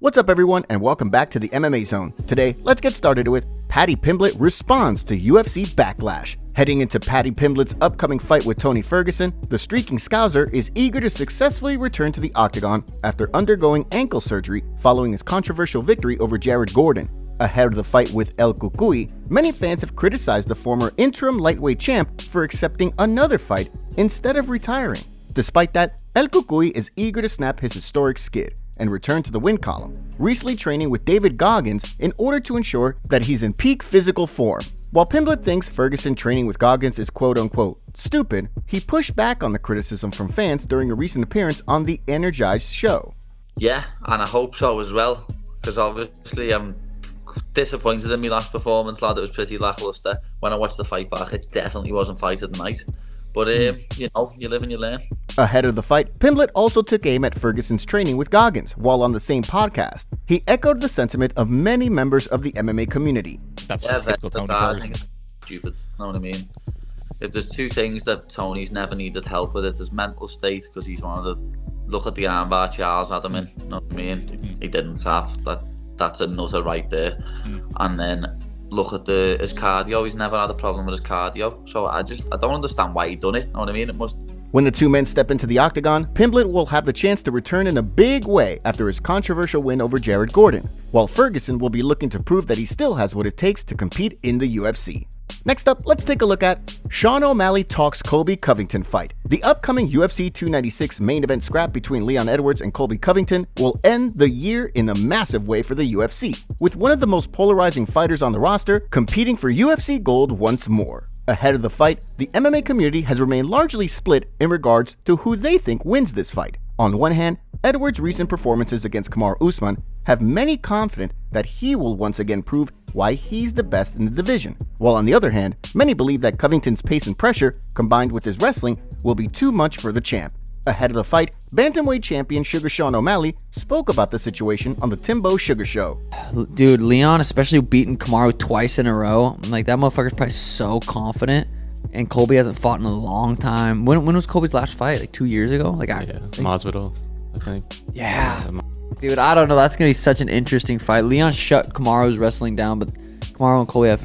What's up everyone and welcome back to the MMA Zone. Today, let's get started with Paddy Pimblett responds to UFC Backlash. Heading into Paddy Pimblett's upcoming fight with Tony Ferguson, the streaking Scouser is eager to successfully return to the octagon after undergoing ankle surgery following his controversial victory over Jared Gordon. Ahead of the fight with El Cucuy, many fans have criticized the former interim lightweight champ for accepting another fight instead of retiring. Despite that, El Cucuy is eager to snap his historic skid and return to the win column, recently training with David Goggins in order to ensure that he's in peak physical form. While Pimblett thinks Ferguson training with Goggins is quote-unquote stupid, he pushed back on the criticism from fans during a recent appearance on the Energized show. Yeah, and I hope so as well, because obviously I'm disappointed in my last performance, lad. It was pretty lackluster. When I watched the fight back, it definitely wasn't fight of the night. But, you know, you live and you learn. Ahead of the fight, Pimblett also took aim at Ferguson's training with Goggins while on the same podcast. He echoed the sentiment of many members of the MMA community. That's typical Tony Ferguson. Stupid, know what I mean? If there's two things that Tony's never needed help with, it's his mental state, because he's one of the... Look at the armbar Charles had him in, know what I mean? He didn't tap. That's a nutter right there. And then... look at his cardio. He's never had a problem with his cardio, so I don't understand why he done it. Know what I mean? It must. When the two men step into the octagon, Pimblett will have the chance to return in a big way after his controversial win over Jared Gordon, while Ferguson will be looking to prove that he still has what it takes to compete in the UFC. Next up, let's take a look at Sean O'Malley talks Colby Covington fight. The upcoming UFC 296 main event scrap between Leon Edwards and Colby Covington will end the year in a massive way for the UFC, with one of the most polarizing fighters on the roster competing for UFC gold once more. Ahead of the fight, the MMA community has remained largely split in regards to who they think wins this fight. On one hand, Edwards' recent performances against Kamaru Usman have many confident that he will once again prove why he's the best in the division, while on the other hand, many believe that Covington's pace and pressure, combined with his wrestling, will be too much for the champ. Ahead of the fight, bantamweight champion Sugar Sean O'Malley spoke about the situation on the Timbo Sugar Show. Dude, Leon, especially beating Kamaru twice in a row, like that motherfucker's probably so confident. And Colby hasn't fought in a long time. When was Colby's last fight? Like 2 years ago? Like Masvidal, I think. Yeah. Dude, I don't know. That's going to be such an interesting fight. Leon shut Kamaru's wrestling down, but Kamaru and Colby have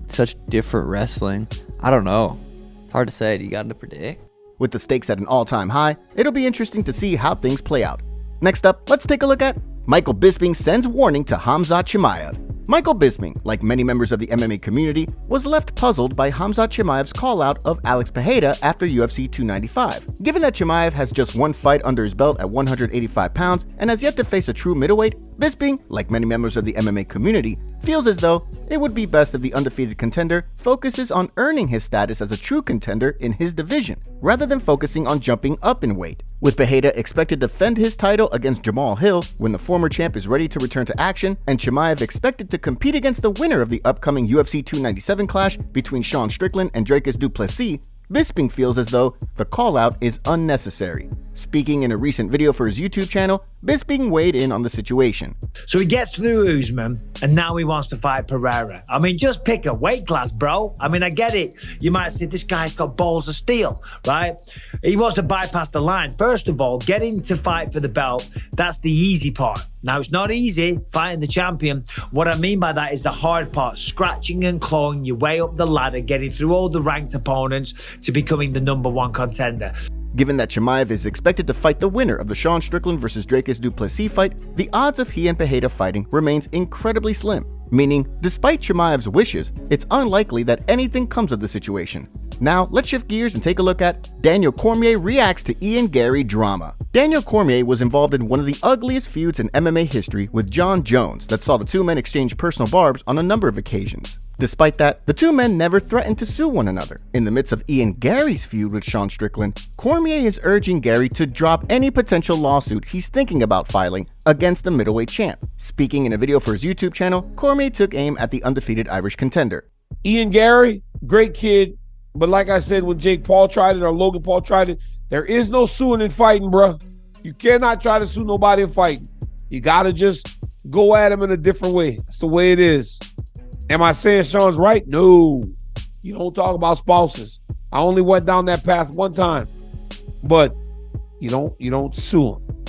such different wrestling. I don't know. It's hard to say. Do you got to predict? With the stakes at an all-time high, it'll be interesting to see how things play out. Next up, let's take a look at Michael Bisping sends warning to Khamzat Chimaev. Michael Bisping, like many members of the MMA community, was left puzzled by Khamzat Chimaev's call-out of Alex Pereira after UFC 295. Given that Chimaev has just one fight under his belt at 185 pounds and has yet to face a true middleweight, Bisping, like many members of the MMA community, feels as though it would be best if the undefeated contender focuses on earning his status as a true contender in his division, rather than focusing on jumping up in weight. With Pereira expected to defend his title against Jamal Hill when the former champ is ready to return to action, and Chimaev expected to compete against the winner of the upcoming UFC 297 clash between Sean Strickland and Dricus du Plessis, Bisping feels as though the call-out is unnecessary. Speaking in a recent video for his YouTube channel, Bisping weighed in on the situation. So he gets through Usman, and now he wants to fight Pereira. I mean, just pick a weight class, bro. I mean, I get it. You might say this guy's got balls of steel, right? He wants to bypass the line. First of all, getting to fight for the belt, that's the easy part. Now, it's not easy fighting the champion. What I mean by that is the hard part, scratching and clawing your way up the ladder, getting through all the ranked opponents to becoming the #1 contender. Given that Chimaev is expected to fight the winner of the Sean Strickland vs. Dricus du Plessis fight, the odds of he and Pereira fighting remains incredibly slim, meaning despite Chimaev's wishes, it's unlikely that anything comes of the situation. Now, let's shift gears and take a look at Daniel Cormier reacts to Ian Garry drama. Daniel Cormier was involved in one of the ugliest feuds in MMA history with John Jones that saw the two men exchange personal barbs on a number of occasions. Despite that, the two men never threatened to sue one another. In the midst of Ian Garry's feud with Sean Strickland, Cormier is urging Garry to drop any potential lawsuit he's thinking about filing against the middleweight champ. Speaking in a video for his YouTube channel, Cormier took aim at the undefeated Irish contender. Ian Garry, great kid, but like I said, when Jake Paul tried it or Logan Paul tried it, there is no suing and fighting, bruh. You cannot try to sue nobody in fighting. You gotta just go at him in a different way. That's the way it is. Am I saying Sean's right? No. You don't talk about spouses. I only went down that path one time. But you don't sue him.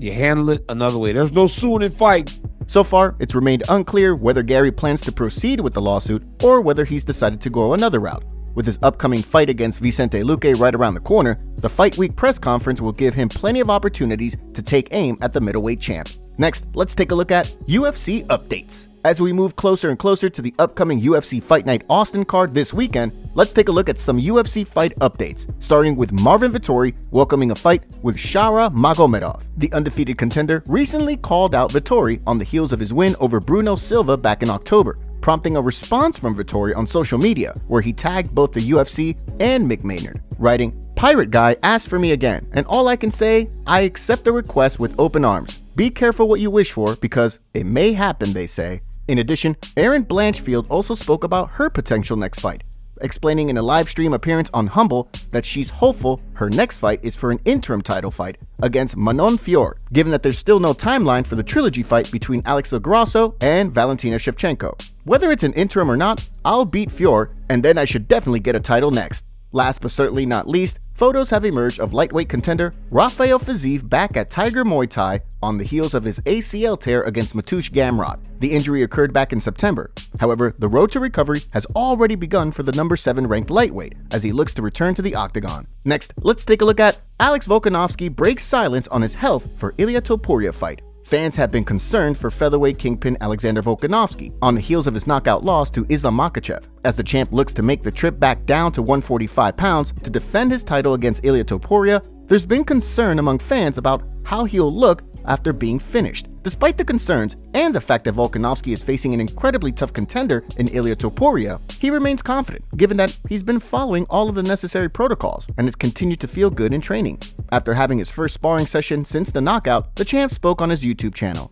You handle it another way. There's no suing and fighting. So far, it's remained unclear whether Garry plans to proceed with the lawsuit or whether he's decided to go another route. With his upcoming fight against Vicente Luque right around the corner, the Fight Week press conference will give him plenty of opportunities to take aim at the middleweight champ. Next, let's take a look at UFC updates. As we move closer and closer to the upcoming UFC Fight Night Austin card this weekend, let's take a look at some UFC fight updates, starting with Marvin Vettori welcoming a fight with Shara Magomedov. The undefeated contender recently called out Vettori on the heels of his win over Bruno Silva back in October, prompting a response from Vettori on social media, where he tagged both the UFC and Mick Maynard, writing, "Pirate Guy asked for me again, and all I can say, I accept the request with open arms. Be careful what you wish for, because it may happen," they say. In addition, Erin Blanchfield also spoke about her potential next fight, explaining in a live stream appearance on Humble that she's hopeful her next fight is for an interim title fight against Manon Fior, given that there's still no timeline for the trilogy fight between Alex Del Grosso and Valentina Shevchenko. Whether it's an interim or not, I'll beat Fior, and then I should definitely get a title next. Last but certainly not least, photos have emerged of lightweight contender Rafael Fiziev back at Tiger Muay Thai on the heels of his ACL tear against Mateusz Gamrot. The injury occurred back in September. However, the road to recovery has already begun for the number 7 ranked lightweight as he looks to return to the octagon. Next, let's take a look at Alex Volkanovski breaks silence on his health for Ilia Topuria fight. Fans have been concerned for featherweight kingpin Alexander Volkanovski on the heels of his knockout loss to Islam Makhachev, as the champ looks to make the trip back down to 145 pounds to defend his title against Ilia Topuria. There's been concern among fans about how he'll look after being finished. Despite the concerns and the fact that Volkanovski is facing an incredibly tough contender in Ilia Topuria, he remains confident, given that he's been following all of the necessary protocols and has continued to feel good in training. After having his first sparring session since the knockout, the champ spoke on his YouTube channel.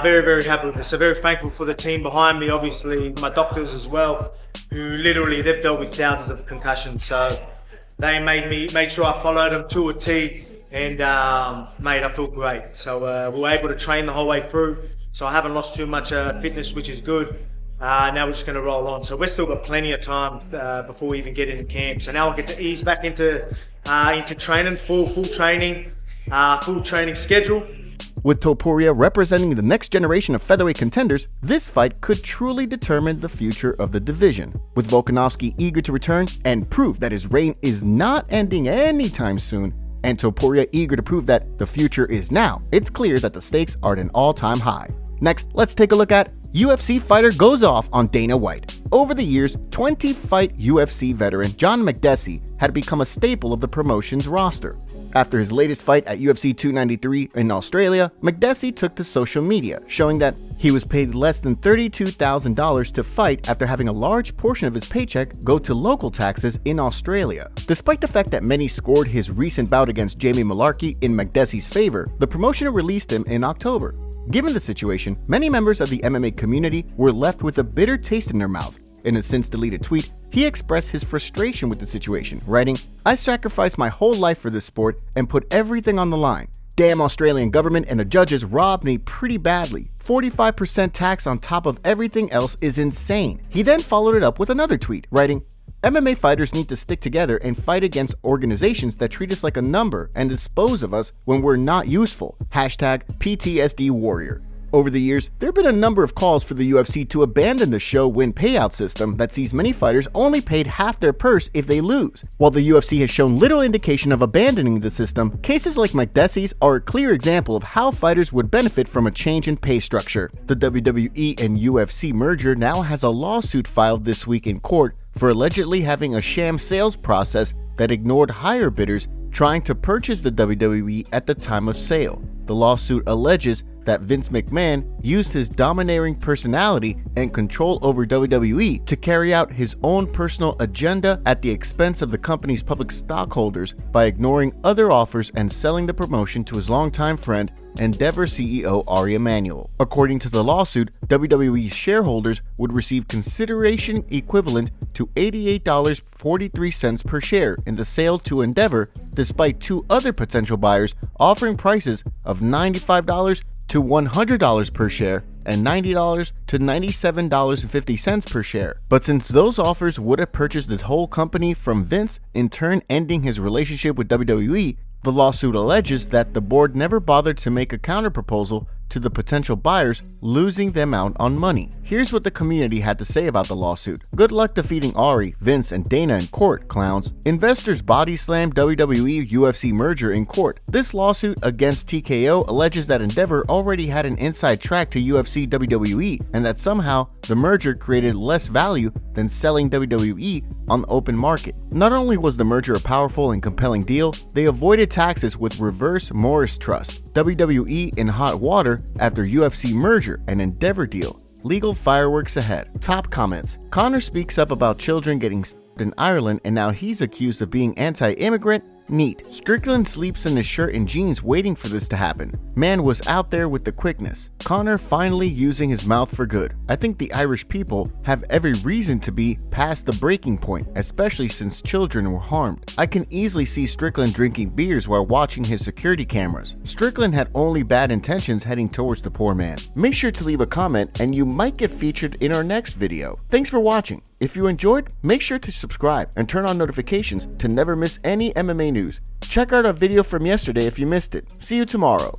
Very, very happy with this. So very thankful for the team behind me, obviously my doctors as well, who literally, they've dealt with thousands of concussions. So they made sure I followed them to a T. And mate, I feel great. So we were able to train the whole way through. So I haven't lost too much fitness, which is good. Now we're just going to roll on. So we've still got plenty of time before we even get into camp. So now I'll get to ease back into training, full training, full training schedule. With Topuria representing the next generation of featherweight contenders, this fight could truly determine the future of the division. With Volkanovski eager to return and prove that his reign is not ending anytime soon, and Topuria eager to prove that the future is now, it's clear that the stakes are at an all-time high. Next, let's take a look at UFC fighter goes off on Dana White. Over the years, 20-fight UFC veteran John Makdessi had become a staple of the promotion's roster. After his latest fight at UFC 293 in Australia, Makdessi took to social media, showing that he was paid less than $32,000 to fight after having a large portion of his paycheck go to local taxes in Australia. Despite the fact that many scored his recent bout against Jamie Mullarkey in Makdessi's favor, the promotion released him in October. Given the situation, many members of the MMA community were left with a bitter taste in their mouth. In a since-deleted tweet, he expressed his frustration with the situation, writing, "I sacrificed my whole life for this sport and put everything on the line. Damn Australian government and the judges robbed me pretty badly. 45% tax on top of everything else is insane." He then followed it up with another tweet, writing, "MMA fighters need to stick together and fight against organizations that treat us like a number and dispose of us when we're not useful. Hashtag PTSD Warrior." Over the years, there have been a number of calls for the UFC to abandon the show-win payout system that sees many fighters only paid half their purse if they lose. While the UFC has shown little indication of abandoning the system, cases like Makdessi's are a clear example of how fighters would benefit from a change in pay structure. The WWE and UFC merger now has a lawsuit filed this week in court for allegedly having a sham sales process that ignored higher bidders trying to purchase the WWE at the time of sale. The lawsuit alleges that Vince McMahon used his domineering personality and control over WWE to carry out his own personal agenda at the expense of the company's public stockholders by ignoring other offers and selling the promotion to his longtime friend, Endeavor CEO Ari Emanuel. According to the lawsuit, WWE's shareholders would receive consideration equivalent to $88.43 per share in the sale to Endeavor, despite two other potential buyers offering prices of $95 to $100 per share and $90 to $97.50 per share. But since those offers would have purchased the whole company from Vince, in turn ending his relationship with WWE, The lawsuit alleges that the board never bothered to make a counterproposal to the potential buyers, losing them out on money. Here's what the community had to say about the lawsuit. Good luck defeating Ari, Vince, and Dana in court, clowns. Investors body slammed WWE UFC merger in court. This lawsuit against TKO alleges that Endeavor already had an inside track to UFC WWE and that somehow the merger created less value than selling WWE on the open market. Not only was the merger a powerful and compelling deal, they avoided taxes with reverse Morris Trust. WWE in hot water after UFC merger and Endeavor deal. Legal fireworks ahead. Top comments. Conor speaks up about children getting in Ireland and now he's accused of being anti-immigrant. Neat. Strickland sleeps in his shirt and jeans waiting for this to happen. Man was out there with the quickness. Conor finally using his mouth for good. I think the Irish people have every reason to be past the breaking point, especially since children were harmed. I can easily see Strickland drinking beers while watching his security cameras. Strickland had only bad intentions heading towards the poor man. Make sure to leave a comment and you might get featured in our next video. Thanks for watching. If you enjoyed, make sure to subscribe and turn on notifications to never miss any MMA news. Check out our video from yesterday if you missed it. See you tomorrow.